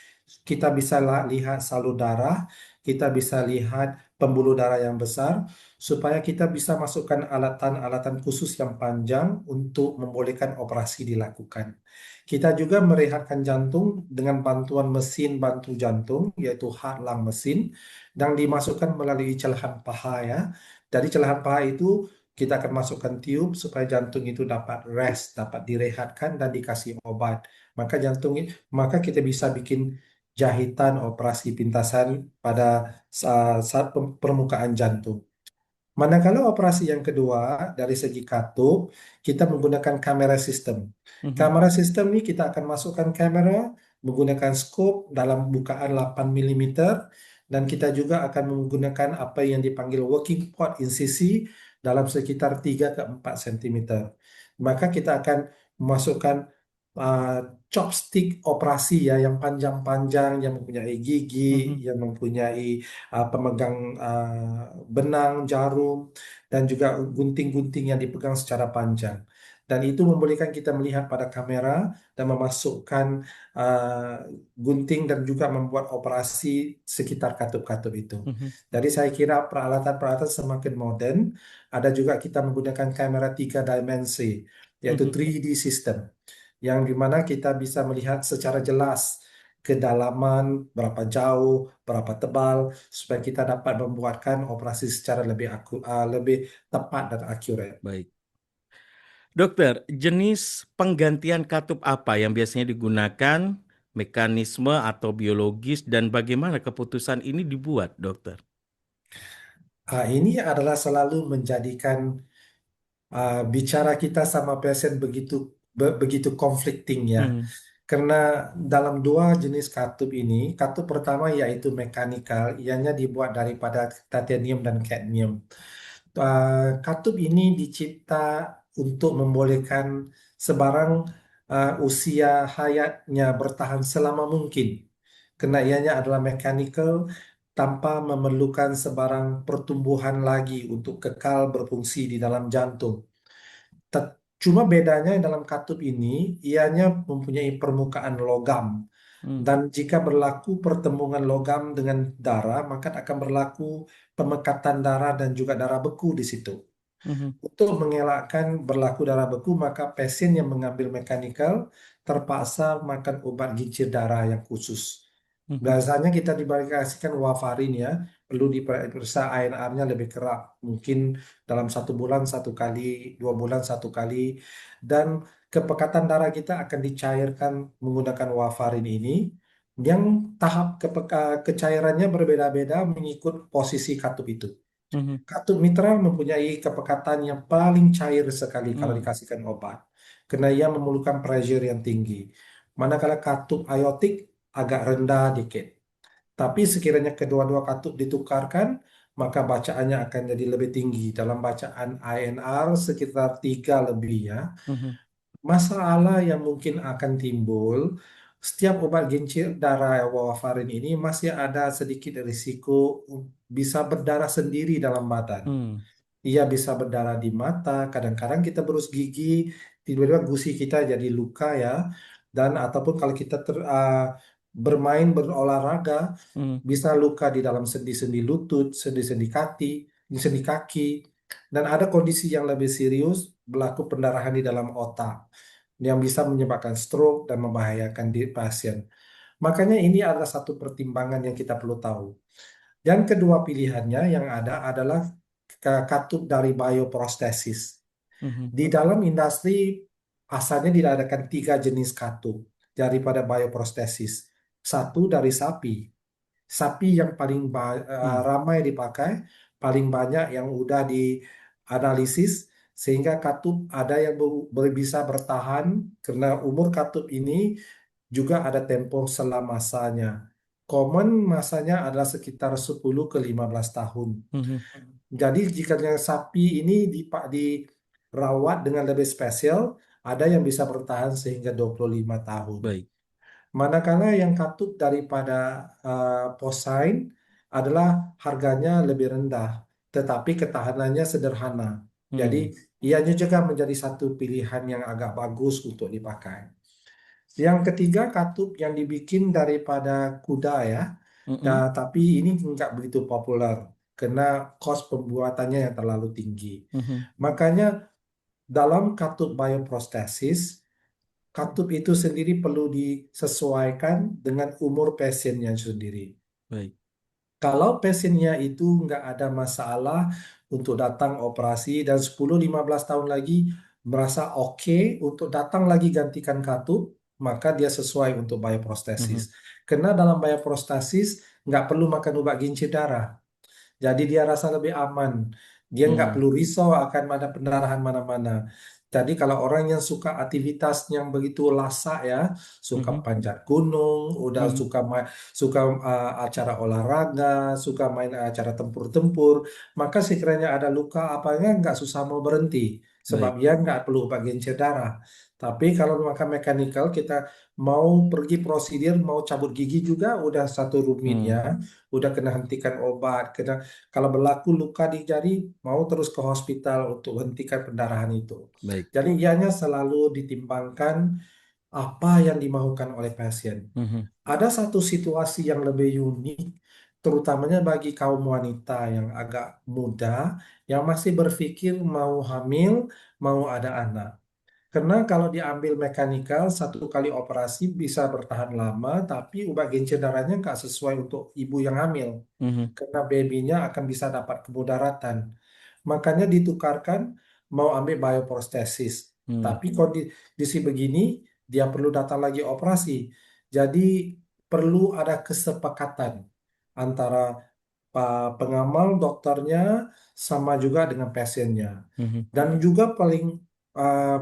kita bisa lihat salur darah, kita bisa lihat pembuluh darah yang besar, supaya kita bisa masukkan alatan-alatan khusus yang panjang untuk membolehkan operasi dilakukan. Kita juga merehatkan jantung dengan bantuan mesin bantu jantung, yaitu heart lung mesin, yang dimasukkan melalui celah paha ya. Dari celah paha itu kita akan masukkan tiup supaya jantung itu dapat rest, dapat direhatkan dan dikasih obat. Maka maka kita bisa bikin jahitan operasi pintasan pada saat permukaan jantung. Manakala operasi yang kedua dari segi katup, kita menggunakan kamera sistem. Mhm. Kamera sistem ini kita akan masukkan kamera menggunakan scope dalam bukaan 8 milimeter, dan kita juga akan menggunakan apa yang dipanggil working port insisi dalam sekitar 3 ke 4 cm. Maka kita akan memasukkan uh, chopstick operasi ya yang panjang-panjang, yang mempunyai gigi, Mhm. yang mempunyai pemegang benang, jarum, dan juga gunting-gunting yang dipegang secara panjang. Dan itu membolehkan kita melihat pada kamera dan memasukkan uh, gunting dan juga membuat operasi sekitar katup-katup itu. Mhm. Jadi saya kira peralatan-peralatan semakin modern. Ada juga kita menggunakan kamera 3 dimensi, yaitu Mhm. 3D system, yang dimana kita bisa melihat secara jelas kedalaman, berapa jauh, berapa tebal, supaya kita dapat membuatkan operasi secara lebih tepat dan akurat. Baik. Dokter, jenis penggantian katup apa yang biasanya digunakan, mekanisme atau biologis, dan bagaimana keputusan ini dibuat, dokter? Ini adalah selalu menjadikan bicara kita sama pasien begitu conflicting ya. Mhm. Karena dalam dua jenis katup ini, katup pertama yaitu mekanikal, ianya dibuat daripada titanium dan cadmium. Katup ini dicipta untuk membolehkan sebarang usia hayatnya bertahan selama mungkin. Karena ianya adalah mechanical tanpa memerlukan sebarang pertumbuhan lagi untuk kekal berfungsi di dalam jantung. Cuma bedanya dalam katup ini, ianya mempunyai permukaan logam. Hmm. Dan jika berlaku pertemuan logam dengan darah, maka akan berlaku pemekatan darah dan juga darah beku di situ. Mhm. Untuk mengelakkan berlaku darah beku, maka pasien yang mengambil mekanikal terpaksa makan obat gincir darah yang khusus. Mhm. Biasanya kita diberikan warfarin ya, perlu diperiksa ANR-nya lebih kerap, mungkin dalam 1 bulan 1 kali, 2 bulan 1 kali, dan kepekatan darah kita akan dicairkan menggunakan warfarin ini, yang tahap kecairannya berbeda-beda mengikut posisi katup itu. Mhm. Katup mitra mempunyai kepekatan yang paling cair sekali kalau Hmm. dikasihkan obat, karena ia memerlukan pressure yang tinggi. Manakala katup aortik agak rendah dikit. Tapi sekiranya kedua-dua katup ditukarkan, maka bacaannya akan jadi lebih tinggi. Dalam bacaan INR sekitar 3 lebih ya. Mhm. Masalah yang mungkin akan timbul, setiap obat gincir darah warfarin ini masih ada sedikit risiko bisa berdarah sendiri dalam badan. Hmm. Ia bisa berdarah di mata, kadang-kadang kita berus gigi, tiba-tiba gusi kita jadi luka ya. Dan ataupun kalau kita bermain berolahraga, Hmm. bisa luka di dalam sendi-sendi lutut, sendi-sendi kaki, sendi kaki. Dan ada kondisi yang lebih serius, berlaku pendarahan di dalam otak yang bisa menyebabkan stroke dan membahayakan di pasien. Makanya ini adalah satu pertimbangan yang kita perlu tahu. Dan kedua pilihannya yang ada adalah katup dari bioprostesis. Mhm. Di dalam industri asalnya diadakan 3 jenis katup daripada bioprostesis. Satu dari sapi. Sapi yang paling Hmm. ramai dipakai, paling banyak yang udah dianalisis, sehingga katup ada yang bisa bertahan karena umur katup ini juga ada tempo selam masanya. Common masanya adalah sekitar 10 ke 15 tahun. Mhm. Jadi jika yang sapi ini dirawat dengan lebih spesial, ada yang bisa bertahan sehingga 25 tahun. Baik. Manakala yang katup daripada porcine adalah harganya lebih rendah. tetapi ketahanannya sederhana. Jadi, Hmm. ianya juga menjadi satu pilihan yang agak bagus untuk dipakai. Yang ketiga, katup yang dibikin daripada kuda ya. Mm-mm. Nah, tapi ini nggak begitu populer karena kos pembuatannya yang terlalu tinggi. Mhm. Makanya dalam katup bioprostesis, katup itu sendiri perlu disesuaikan dengan umur pasiennya sendiri. Baik. Kalau pasiennya itu nggak ada masalah untuk datang operasi dan 10-15 tahun lagi merasa oke untuk datang lagi gantikan katup, maka dia sesuai untuk bioprostesis. Mhm. Karena dalam bioprostesis nggak perlu makan obat kincir darah. Jadi dia rasa lebih aman. Dia nggak Hmm. perlu risau akan ada pendarahan mana-mana. Jadi kalau orang yang suka aktivitas yang begitu lasak ya, suka Mhm. panjat gunung, udah Mhm. suka acara olahraga, suka main acara tempur-tempur, maka sekiranya ada luka apanya nggak susah mau berhenti, sebab Baik. dia nggak perlu bagian darah. Tapi kalau makan mekanikal kita mau pergi prosedur, mau cabut gigi juga udah satu rumit Hmm. ya, udah kena hentikan obat, kena kalau berlaku luka di jari, mau terus ke hospital untuk hentikan pendarahan itu. Baik. Jadi ianya selalu ditimbangkan apa yang dimaukan oleh pasien. Mhm. Ada satu situasi yang lebih unik, terutamanya bagi kaum wanita yang agak muda, yang masih berpikir mau hamil, mau ada anak. Karena kalau diambil mekanikal, satu kali operasi bisa bertahan lama, tapi obat gencer darahnya nggak sesuai untuk ibu yang hamil Mhm. karena babynya akan bisa dapat kemudaratan. Makanya ditukarkan mau ambil bioprostesis. Hmm. Tapi kondisi begini dia perlu datang lagi operasi. Jadi perlu ada kesepakatan antara pengamal dokternya sama juga dengan pasiennya. Mhm. Dan juga paling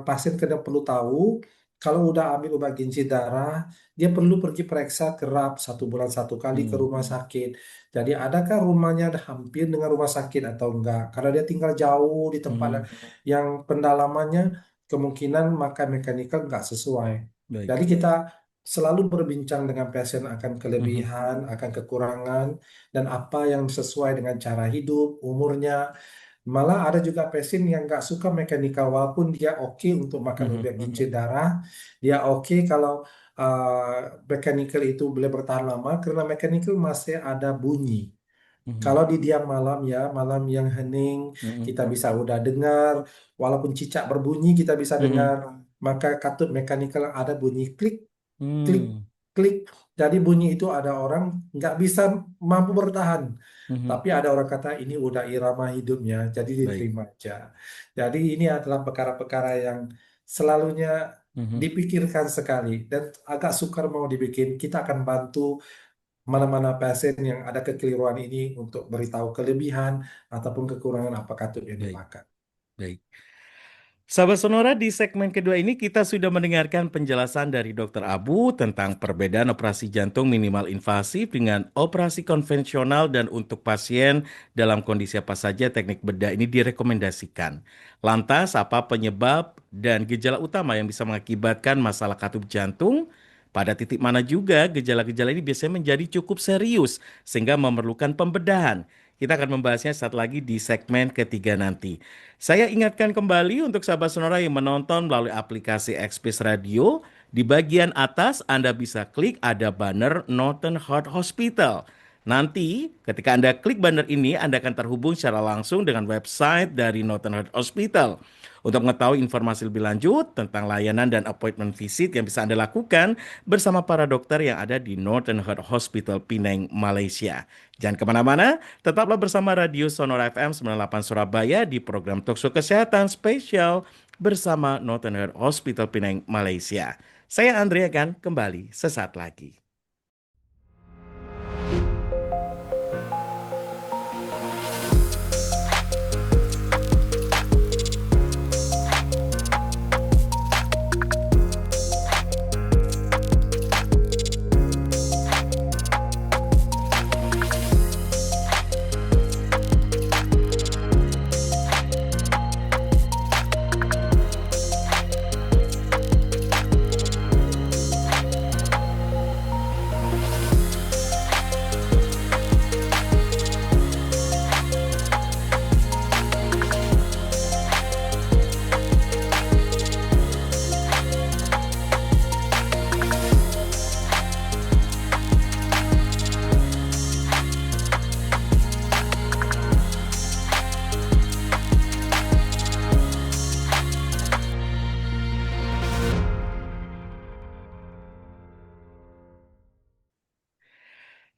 pasien kena perlu tahu kalau udah ambil obat gizi darah, dia perlu pergi periksa kerap 1 bulan 1 kali ke Hmm. rumah sakit. Jadi adakah rumahnya ada hampir dengan rumah sakit atau enggak? Karena dia tinggal jauh di tempat Mhm. yang pendalamannya kemungkinan makan mekanikal nggak sesuai. Baik. Jadi kita selalu berbincang dengan pasien akan Mhm. kelebihan, akan kekurangan, dan apa yang sesuai dengan cara hidup, umurnya. Malah ada juga pasien yang nggak suka mekanikal walaupun dia oke untuk makan Mhm. obat gizi darah, dia oke kalau mekanikal itu boleh bertahan lama karena mekanikal masih ada bunyi. Mhm. Kalau di diam malam ya, malam yang hening, Mhm. kita bisa udah dengar, walaupun cicak berbunyi kita bisa Mhm. dengar, maka katut mekanikal ada bunyi klik klik Hmm. klik. Jadi bunyi itu ada orang nggak bisa mampu bertahan. Mhm. Tapi ada orang kata ini udah irama hidupnya, jadi Baik. diterima aja. Jadi ini adalah perkara-perkara yang selalunya Mhm. dipikirkan sekali dan agak sukar mau dibikin. Kita akan bantu mana-mana pasien yang ada kekeliruan ini untuk beritahu kelebihan ataupun kekurangan apa katut yang Baik. dipakai. Baik. Sahabat Sonora, di segmen kedua ini kita sudah mendengarkan penjelasan dari Dr. Abu tentang perbedaan operasi jantung minimal invasif dengan operasi konvensional dan untuk pasien dalam kondisi apa saja teknik bedah ini direkomendasikan. Lantas, apa penyebab dan gejala utama yang bisa mengakibatkan masalah katup jantung? Pada titik mana juga gejala-gejala ini biasanya menjadi cukup serius sehingga memerlukan pembedahan. Kita akan membahasnya saat lagi di segmen ketiga nanti. Saya ingatkan kembali untuk sahabat Sonora yang menonton melalui aplikasi Express Radio, di bagian atas Anda bisa klik ada banner Northern Heart Hospital. Nanti ketika Anda klik banner ini, Anda akan terhubung secara langsung dengan website dari Northern Heart Hospital. Untuk mengetahui informasi lebih lanjut tentang layanan dan appointment visit yang bisa Anda lakukan bersama para dokter yang ada di Northern Heart Hospital Penang, Malaysia. Jangan kemana-mana, tetaplah bersama Radio Sonora FM 98 Surabaya di program Talkshow Kesehatan Spesial bersama Northern Heart Hospital Penang, Malaysia. Saya Andre akan kembali sesaat lagi.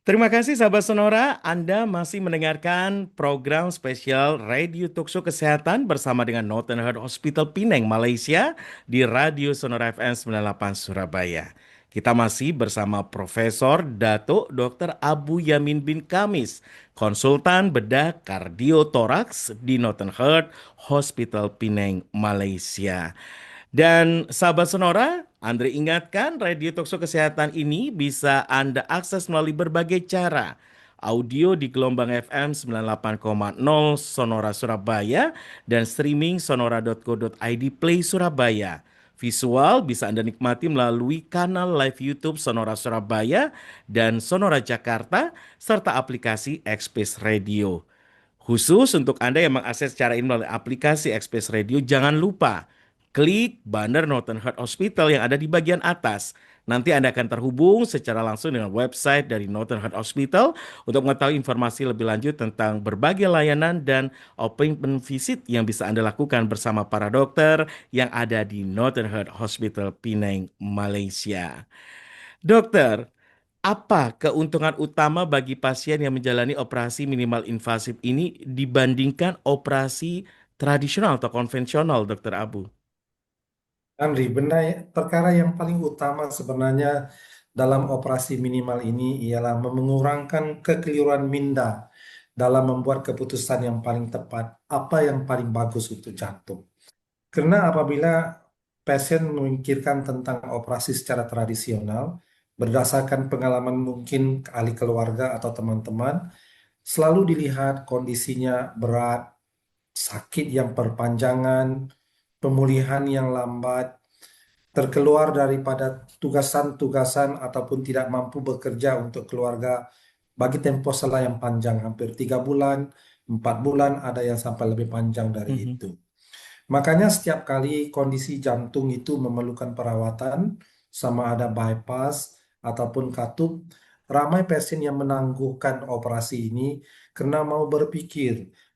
Terima kasih sahabat Sonora, Anda masih mendengarkan program spesial Radio Talkshow Kesehatan bersama dengan Northern Heart Hospital Penang, Malaysia di Radio Sonora FM 98 Surabaya. Kita masih bersama Profesor Datuk Dr. Abu Yamin bin Kamis, konsultan bedah kardiotoraks di Northern Heart Hospital Penang, Malaysia. Dan sahabat Sonora, Andre ingatkan Radio Tokso Kesehatan ini bisa Anda akses melalui berbagai cara. Audio di gelombang FM 98,0 Sonora Surabaya dan streaming sonora.co.id Play Surabaya. Visual bisa Anda nikmati melalui kanal live YouTube Sonora Surabaya dan Sonora Jakarta serta aplikasi Express Radio. Khusus untuk Anda yang mengakses secara ini melalui aplikasi Express Radio, jangan lupa klik banner Northern Heart Hospital yang ada di bagian atas. Nanti Anda akan terhubung secara langsung dengan website dari Northern Heart Hospital untuk mengetahui informasi lebih lanjut tentang berbagai layanan dan appointment visit yang bisa Anda lakukan bersama para dokter yang ada di Northern Heart Hospital Penang, Malaysia. Dokter, apa keuntungan utama bagi pasien yang menjalani operasi minimal invasif ini dibandingkan operasi tradisional atau konvensional, Dokter Abu? Andri, perkara yang paling utama sebenarnya dalam operasi minimal ini ialah mengurangkan kekeliruan minda dalam membuat keputusan yang paling tepat, apa yang paling bagus untuk jantung. Karena apabila pasien memikirkan tentang operasi secara tradisional, berdasarkan pengalaman mungkin ahli keluarga atau teman-teman, selalu dilihat kondisinya berat, sakit yang berpanjangan, pemulihan yang lambat, terkeluar daripada tugasan-tugasan ataupun tidak mampu bekerja untuk keluarga bagi tempo selah yang panjang, hampir 3 bulan, 4 bulan, ada yang sampai lebih panjang dari Mhm, itu. Makanya setiap kali kondisi jantung itu memerlukan perawatan, sama ada bypass ataupun katup, ramai pasien yang menangguhkan operasi ini karena mau berpikir,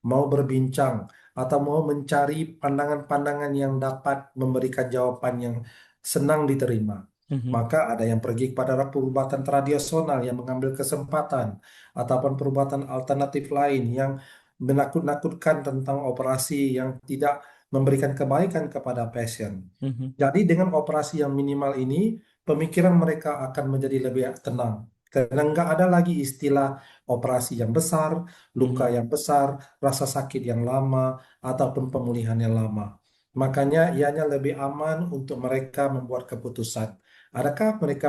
mau berbincang, atau mau mencari pandangan-pandangan yang dapat memberikan jawaban yang senang diterima. mhm, Maka ada yang pergi kepada perubatan tradisional yang mengambil kesempatan, ataupun perubatan alternatif lain yang menakut-nakutkan tentang operasi yang tidak memberikan kebaikan kepada pasien. mhm, Jadi dengan operasi yang minimal ini, pemikiran mereka akan menjadi lebih tenang. Karena nggak ada lagi istilah operasi yang besar, luka mhm, yang besar, rasa sakit yang lama, ataupun pemulihan yang lama. Makanya ianya lebih aman untuk mereka membuat keputusan. Adakah mereka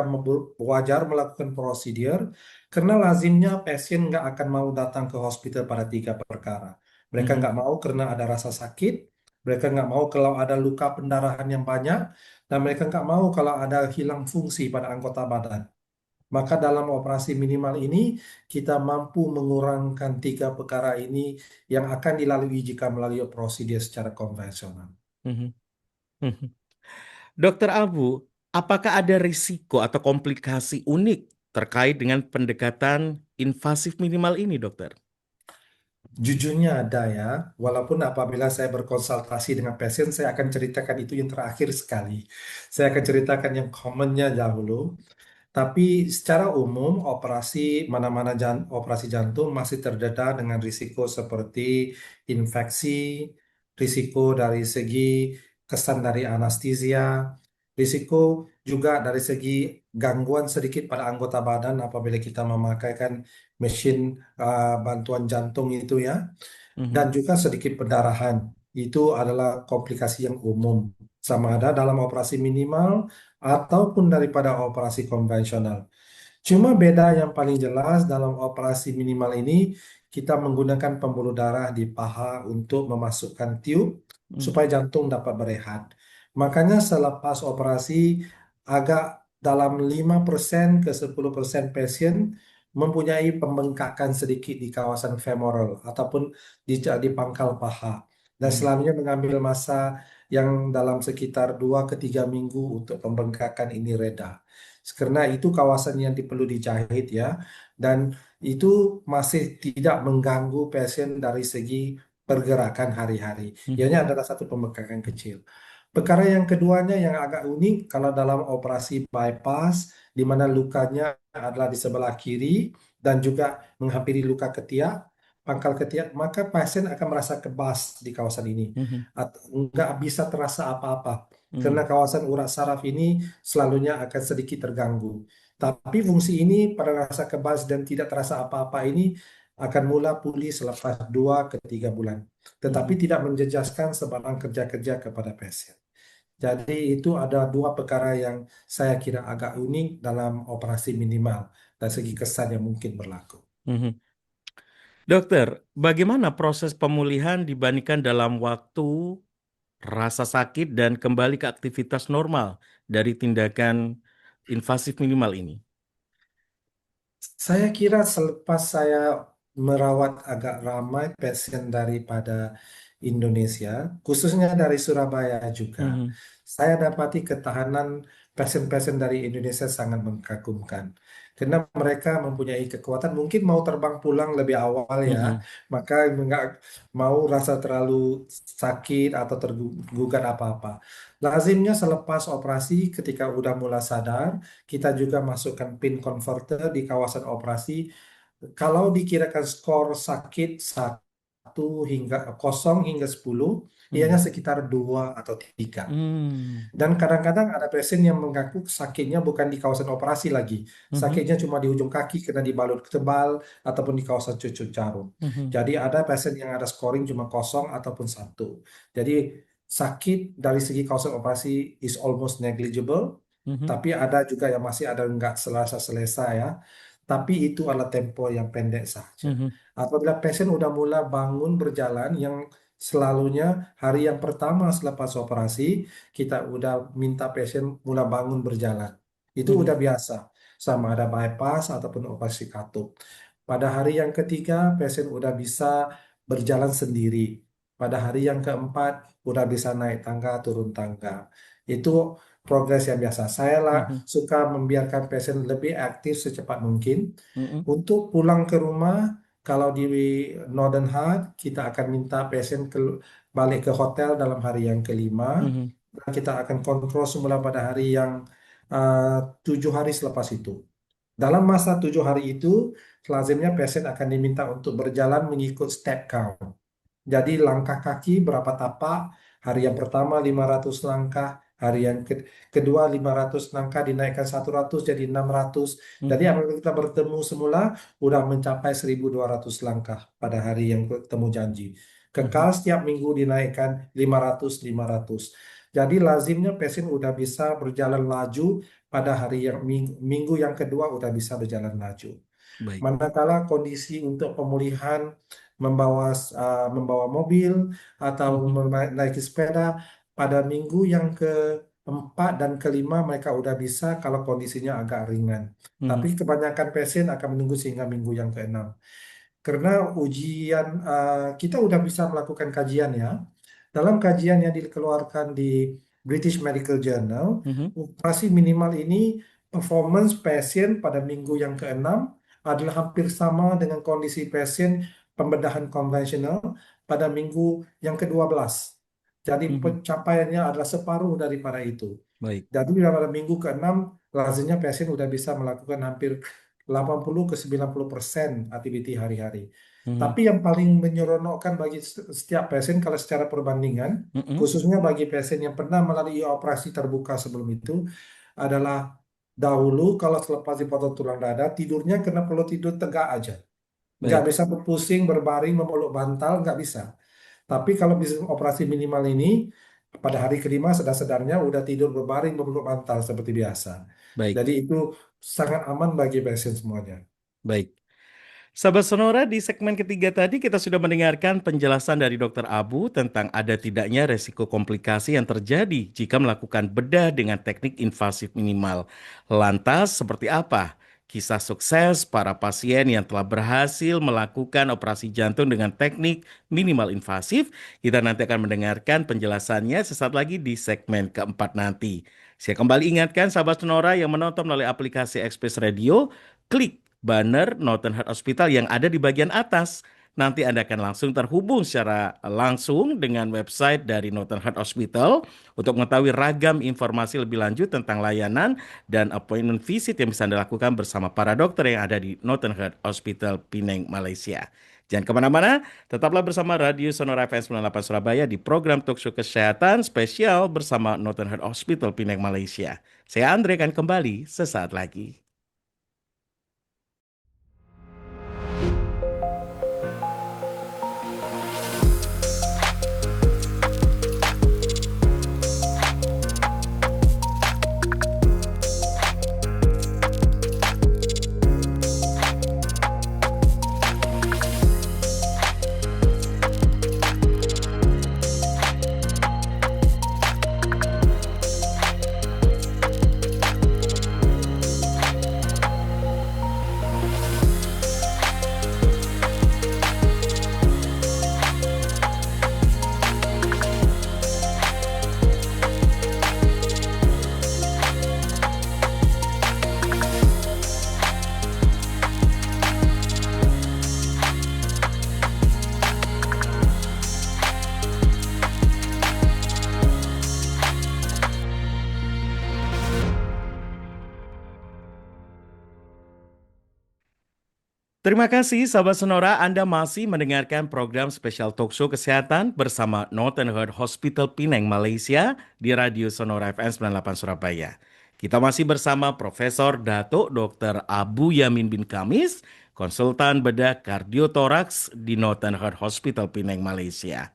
wajar melakukan prosedur? Karena lazimnya pasien nggak akan mau datang ke hospital pada 3 perkara. Mereka mhm, nggak mau karena ada rasa sakit, mereka nggak mau kalau ada luka pendarahan yang banyak, dan mereka nggak mau kalau ada hilang fungsi pada anggota badan. Maka dalam operasi minimal ini, kita mampu mengurangkan 3 perkara ini yang akan dilalui jika melalui prosedur secara konvensional. mhm, mhm. Dokter Abu, apakah ada risiko atau komplikasi unik terkait dengan pendekatan invasif minimal ini, dokter? Jujurnya ada ya, walaupun apabila saya berkonsultasi dengan pasien, saya akan ceritakan itu yang terakhir sekali. Saya akan ceritakan yang commonnya dahulu. Tapi secara umum operasi mana-mana operasi jantung masih terdedah dengan risiko seperti infeksi, risiko dari segi kesan dari anestesia, risiko juga dari segi gangguan sedikit pada anggota badan apabila kita memakaikan mesin bantuan jantung itu ya, dan Mhm, juga sedikit pendarahan. Itu adalah komplikasi yang umum, sama ada dalam operasi minimal ataupun daripada operasi konvensional. Cuma beda yang paling jelas dalam operasi minimal ini, kita menggunakan pembuluh darah di paha untuk memasukkan tiub mhm, supaya jantung dapat berehat. Makanya selepas operasi, agak dalam 5% ke 10% pasien mempunyai pembengkakan sedikit di kawasan femoral ataupun di pangkal paha. Dan mhm, selamanya mengambil masa yang dalam sekitar 2 ke 3 minggu untuk pembengkakan ini reda. Karena itu kawasan yang perlu dijahit ya, dan itu masih tidak mengganggu pasien dari segi pergerakan hari-hari. mhm, Ianya adalah satu pembengkakan kecil. Perkara yang keduanya yang agak unik kalau dalam operasi bypass, di mana lukanya adalah di sebelah kiri dan juga menghampiri luka ketiak, pangkal ketiak, maka pasien akan merasa kebas di kawasan ini. Mhm. Atau nggak bisa terasa apa-apa. Karena Mhm. kawasan urat saraf ini selalunya akan sedikit terganggu. Tapi fungsi ini pada rasa kebas dan tidak terasa apa-apa ini akan mula pulih selepas 2 ke 3 bulan. Tetapi Mhm. tidak menjejaskan sebarang kerja-kerja kepada pasien. Jadi itu ada dua perkara yang saya kira agak unik dalam operasi minimal dari segi kesan yang mungkin berlaku. Mhm. Dokter, bagaimana proses pemulihan dibandingkan dalam waktu, rasa sakit, dan kembali ke aktivitas normal dari tindakan invasif minimal ini? Saya kira selepas saya merawat agak ramai pasien daripada Indonesia, khususnya dari Surabaya juga, Mhm. saya dapati ketahanan pasien-pasien dari Indonesia sangat mengkagumkan. Karena mereka mempunyai kekuatan, mungkin mau terbang pulang lebih awal ya, Mhm. maka nggak mau rasa terlalu sakit atau tergugat apa-apa. Lazimnya selepas operasi, ketika udah mulai sadar, kita juga masukkan pin converter di kawasan operasi. Kalau dikirakan skor sakit 1 hingga 0 hingga 10, ianya Mhm. sekitar 2 atau 3. Hmm. Dan kadang-kadang ada pasien yang mengaku sakitnya bukan di kawasan operasi lagi. Mhm. Sakitnya cuma di ujung kaki karena dibalut tebal ataupun di kawasan cucuk jarum. Mhm. Jadi ada pasien yang ada scoring cuma 0 ataupun 1. Jadi sakit dari segi kawasan operasi is almost negligible. Mhm. Tapi ada juga yang masih ada nggak selesa-selesa ya. Tapi itu adalah tempo yang pendek saja. Mhm. Apabila pasien udah mulai bangun berjalan yang selalunya hari yang pertama selepas operasi kita udah minta pasien mulai bangun berjalan. Itu Mhm. udah biasa, sama ada bypass ataupun operasi katup. Pada hari yang ketiga, pasien udah bisa berjalan sendiri. Pada hari yang keempat, udah bisa naik tangga, turun tangga. Itu progres yang biasa. Saya lah Mhm. suka membiarkan pasien lebih aktif secepat mungkin. Mhm. Untuk pulang ke rumah, kalau di Northern Heart, kita akan minta pasien balik ke hotel dalam hari yang kelima. Mhm. Dan kita akan kontrol semula pada hari yang uh, 7 hari selepas itu. Dalam masa 7 hari itu, lazimnya pasien akan diminta untuk berjalan mengikut step count. Jadi langkah kaki berapa tapak, hari yang pertama 500 langkah, hari yang kedua 500 langkah dinaikkan 100 jadi 600. Jadi Mhm. apabila kita bertemu semula, udah mencapai 1.200 langkah pada hari yang ketemu janji. Kekal Mhm. setiap minggu dinaikkan 500-500. Jadi lazimnya pasien udah bisa berjalan laju pada hari yang minggu yang kedua udah bisa berjalan laju. Baik. Manakala kondisi untuk pemulihan membawa mobil atau Mhm. menaiki sepeda pada minggu yang keempat dan kelima mereka udah bisa kalau kondisinya agak ringan. Tapi Mhm. kebanyakan pasien akan menunggu sehingga minggu yang keenam. Karena ujian kita udah bisa melakukan kajian ya. Dalam kajian yang dikeluarkan di British Medical Journal, Mhm. operasi minimal ini performance pasien pada minggu yang keenam adalah hampir sama dengan kondisi pasien pembedahan konvensional pada minggu yang ke-12. Jadi Mhm. pencapaiannya adalah separuh daripada itu. Baik. Jadi pada minggu ke-6 lazimnya pasien sudah bisa melakukan hampir 80 ke 90% aktiviti hari-hari. Mhm. Tapi yang paling menyeronokkan bagi setiap pasien kalau secara perbandingan, Mhm. khususnya bagi pasien yang pernah melalui operasi terbuka sebelum itu, adalah dahulu kalau selepas dipotong tulang dada, tidurnya kena perlu tidur tegak aja. Nggak Baik. bisa berpusing, berbaring, memeluk bantal, nggak bisa. Tapi kalau bisa operasi minimal ini, pada hari kelima sedar-sedarnya udah tidur berbaring, memeluk bantal seperti biasa. Baik. Jadi itu sangat aman bagi pasien semuanya. Baik. Sahabat Sonora, di segmen ketiga tadi kita sudah mendengarkan penjelasan dari Dokter Abu tentang ada tidaknya resiko komplikasi yang terjadi jika melakukan bedah dengan teknik invasif minimal. Lantas, seperti apa kisah sukses para pasien yang telah berhasil melakukan operasi jantung dengan teknik minimal invasif? Kita nanti akan mendengarkan penjelasannya sesaat lagi di segmen keempat nanti. Saya kembali ingatkan sahabat Sonora yang menonton melalui aplikasi Express Radio, klik banner Northern Heart Hospital yang ada di bagian atas. nanti Anda akan langsung terhubung secara langsung dengan website dari Northern Heart Hospital untuk mengetahui ragam informasi lebih lanjut tentang layanan dan appointment visit yang bisa Anda lakukan bersama para dokter yang ada di Northern Heart Hospital Penang, Malaysia. Jangan kemana-mana, tetaplah bersama Radio Sonora FM 98 Surabaya di program Talkshow Kesehatan spesial bersama Northern Heart Hospital Penang, Malaysia. Saya Andre akan kembali sesaat lagi. Terima kasih sahabat Sonora, Anda masih mendengarkan program spesial talkshow kesehatan bersama Northern Heart Hospital Penang, Malaysia di Radio Sonora FM 98 Surabaya. Kita masih bersama Profesor Datuk Dr. Abu Yamin bin Kamis, konsultan bedah kardiotoraks di Northern Heart Hospital Penang, Malaysia.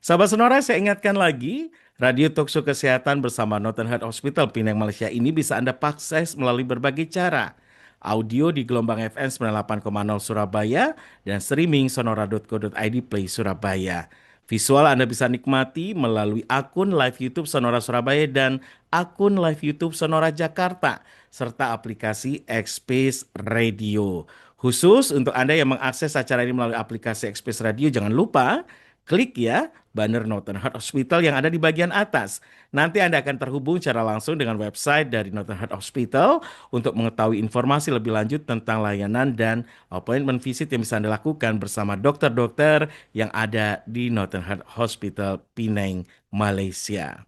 Sahabat Sonora, saya ingatkan lagi, Radio Talkshow Kesehatan bersama Northern Heart Hospital Penang, Malaysia ini bisa Anda akses melalui berbagai cara. Audio di gelombang FM 98,0 Surabaya dan streaming sonora.co.id Play Surabaya. Visual Anda bisa nikmati melalui akun live YouTube Sonora Surabaya dan akun live YouTube Sonora Jakarta, serta aplikasi Xspace Radio. Khusus untuk Anda yang mengakses acara ini melalui aplikasi Xspace Radio, jangan lupa klik ya banner Northern Heart Hospital yang ada di bagian atas. Nanti Anda akan terhubung secara langsung dengan website dari Northern Heart Hospital untuk mengetahui informasi lebih lanjut tentang layanan dan appointment visit yang bisa Anda lakukan bersama dokter-dokter yang ada di Northern Heart Hospital Penang, Malaysia.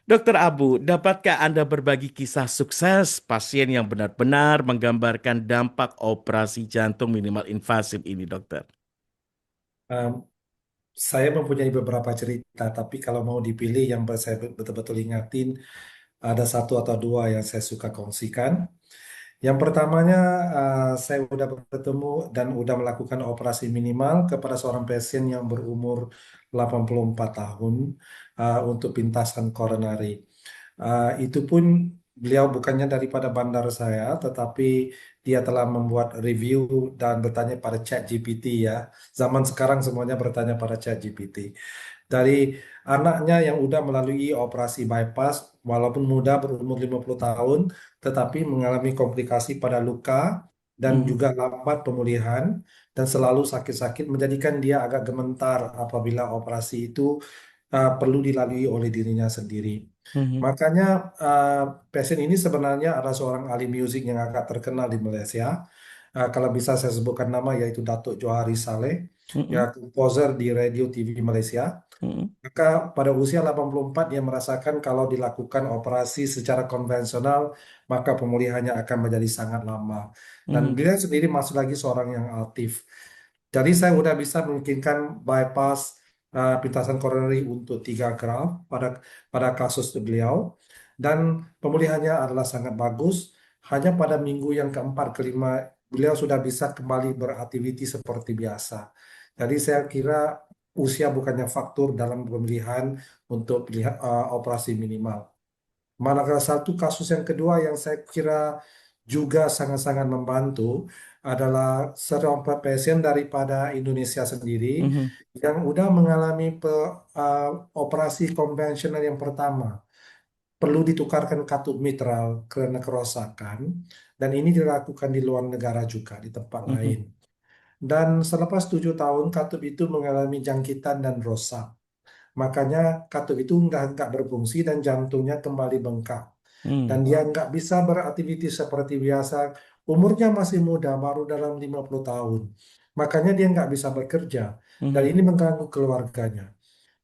Dokter Abu, dapatkah Anda berbagi kisah sukses pasien yang benar-benar menggambarkan dampak operasi jantung minimal invasif ini, dokter? Um, saya mempunyai beberapa cerita, tapi kalau mau dipilih yang saya betul-betul ingatin, ada satu atau dua yang saya suka kongsikan. Yang pertamanya, saya udah bertemu dan udah melakukan operasi minimal kepada seorang pasien yang berumur 84 tahun untuk pintasan koronari. Itu pun beliau bukannya daripada bandar saya, tetapi dia telah membuat review dan bertanya pada ChatGPT ya. Zaman sekarang semuanya bertanya pada ChatGPT. Dari anaknya yang udah melalui operasi bypass, walaupun muda berumur 50 tahun, tetapi mengalami komplikasi pada luka dan Mhm, juga lambat pemulihan dan selalu sakit-sakit menjadikan dia agak gemetar apabila operasi itu perlu dilalui oleh dirinya sendiri. mhm, Makanya uh, pasien ini sebenarnya adalah seorang ahli musik yang agak terkenal di Malaysia. Kalau bisa saya sebutkan nama yaitu Datuk Johari Saleh, ya mhm, komposer di radio TV Malaysia. mhm, Maka pada usia 84 dia merasakan kalau dilakukan operasi secara konvensional maka pemulihannya akan menjadi sangat lama. Dan mhm, dia sendiri masih lagi seorang yang aktif. Jadi saya udah bisa memungkinkan bypass pintasan koronari untuk 3 graf pada kasus beliau dan pemulihannya adalah sangat bagus. Hanya pada minggu yang keempat kelima beliau sudah bisa kembali beraktiviti seperti biasa. Jadi saya kira usia bukannya faktor dalam pemilihan untuk pilihan operasi minimal. Manakala satu kasus yang kedua yang saya kira juga sangat-sangat membantu adalah seorang pasien daripada Indonesia sendiri mhm, yang udah mengalami operasi konvensional yang pertama. Perlu ditukarkan katup mitral karena kerusakan dan ini dilakukan di luar negara juga di tempat lain. mhm, Dan selepas 7 tahun katup itu mengalami jangkitan dan rosak. Makanya katup itu nggak berfungsi dan jantungnya kembali bengkak. Dan mhm, dia nggak bisa beraktivitas seperti biasa. Umurnya masih muda, baru dalam 50 tahun. Makanya dia nggak bisa bekerja. Dan Mhm. ini mengganggu keluarganya.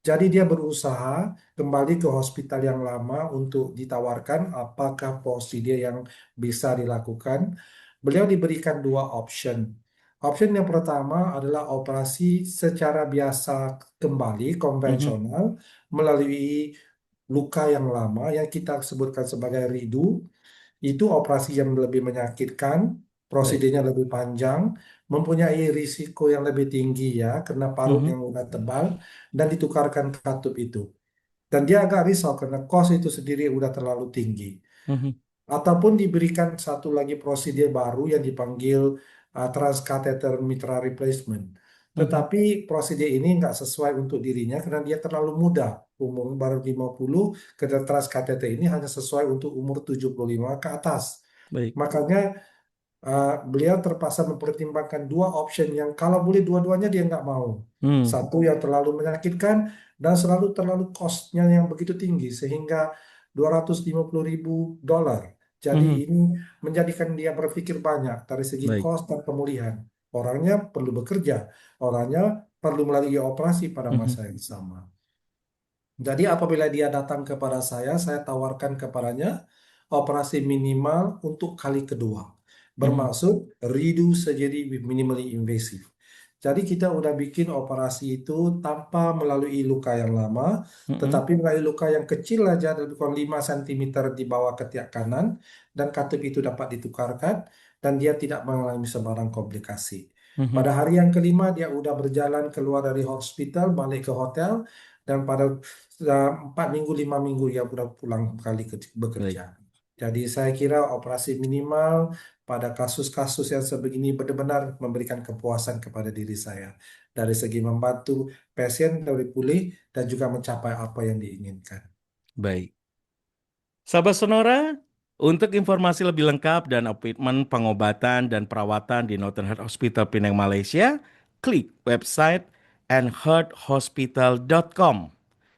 Jadi dia berusaha kembali ke hospital yang lama untuk ditawarkan apakah prosedur yang bisa dilakukan. Beliau diberikan dua option. Option yang pertama adalah operasi secara biasa kembali Mhm. konvensional melalui luka yang lama yang kita sebutkan sebagai redo. Itu operasi yang lebih menyakitkan, Baik. prosedurnya lebih panjang, mempunyai risiko yang lebih tinggi ya, karena parut Mhm. yang udah tebal, dan ditukarkan katup itu. Dan dia agak risau karena kos itu sendiri udah terlalu tinggi. Mhm. Ataupun diberikan satu lagi prosedur baru yang dipanggil transcatheter mitral replacement. Mhm. Tetapi prosedur ini nggak sesuai untuk dirinya karena dia terlalu muda, umur baru 50, karena transcatheter ini hanya sesuai untuk umur 75 ke atas. Baik. Makanya beliau terpaksa mempertimbangkan dua option yang kalau boleh dua-duanya dia nggak mau. Hmm. Satu yang terlalu menyakitkan dan terlalu costnya yang begitu tinggi sehingga 250.000 dolar. Jadi Mhm. ini menjadikan dia berpikir banyak dari segi Baik. cost dan pemulihan. Orangnya perlu bekerja, orangnya perlu melalui operasi pada Mhm. masa yang sama. Jadi apabila dia datang kepada saya tawarkan kepadanya operasi minimal untuk kali kedua. Mhm. Bermaksud redo surgery with minimally invasive. Jadi kita udah bikin operasi itu tanpa melalui luka yang lama, Mhm. tetapi melalui luka yang kecil aja, lebih kurang 5 cm di bawah ketiak kanan, dan katup itu dapat ditukarkan, dan dia tidak mengalami sebarang komplikasi. Mhm. Pada hari yang kelima, dia udah berjalan keluar dari hospital, balik ke hotel, dan pada 4 minggu 5 minggu ya udah pulang kali bekerja. Baik. Jadi saya kira operasi minimal pada kasus-kasus yang sebegini benar-benar memberikan kepuasan kepada diri saya dari segi membantu pasien dari pulih dan juga mencapai apa yang diinginkan. Baik. Sahabat Sonora, untuk informasi lebih lengkap dan appointment pengobatan dan perawatan di Northern Heart Hospital Penang, Malaysia, klik website nhearthospital.com.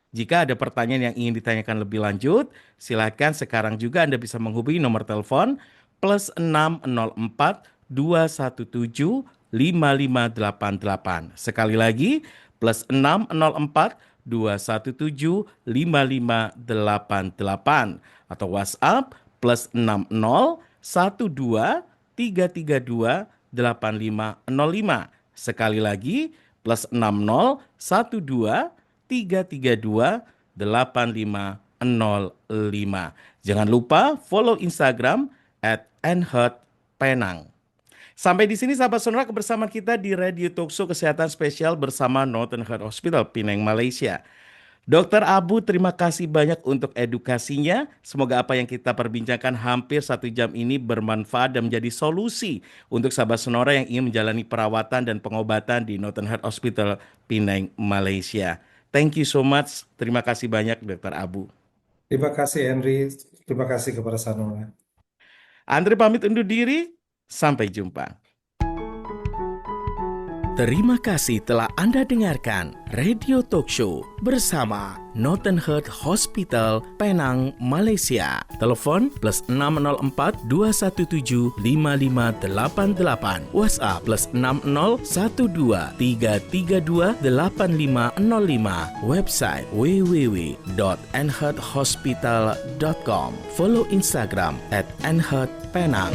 Jika ada pertanyaan yang ingin ditanyakan lebih lanjut, silakan sekarang juga Anda bisa menghubungi nomor telepon +604 217 5588. Sekali lagi, +604 217 5588 atau WhatsApp +60123328505. Sekali lagi, +60123328505. Jangan lupa follow Instagram @nheartpenang. Sampai di sini sahabat sonora kebersamaan kita di Radio Talkshow Kesehatan Spesial bersama Northern Heart Hospital Penang, Malaysia. Dokter Abu, terima kasih banyak untuk edukasinya. Semoga apa yang kita perbincangkan hampir 1 jam ini bermanfaat dan menjadi solusi untuk sahabat sonora yang ingin menjalani perawatan dan pengobatan di Northern Heart Hospital Penang, Malaysia. Thank you so much. Terima kasih banyak Dokter Abu. Terima kasih Henry, terima kasih kepada Sanora. Andre pamit undur diri. Sampai jumpa. Terima kasih telah Anda dengarkan Radio Talk Show bersama Northern Heart Hospital Penang, Malaysia. Telepon +604 217 5588. WhatsApp +6012 332 8505. Website www.nhearthospital.com. Follow Instagram @nheartpenang.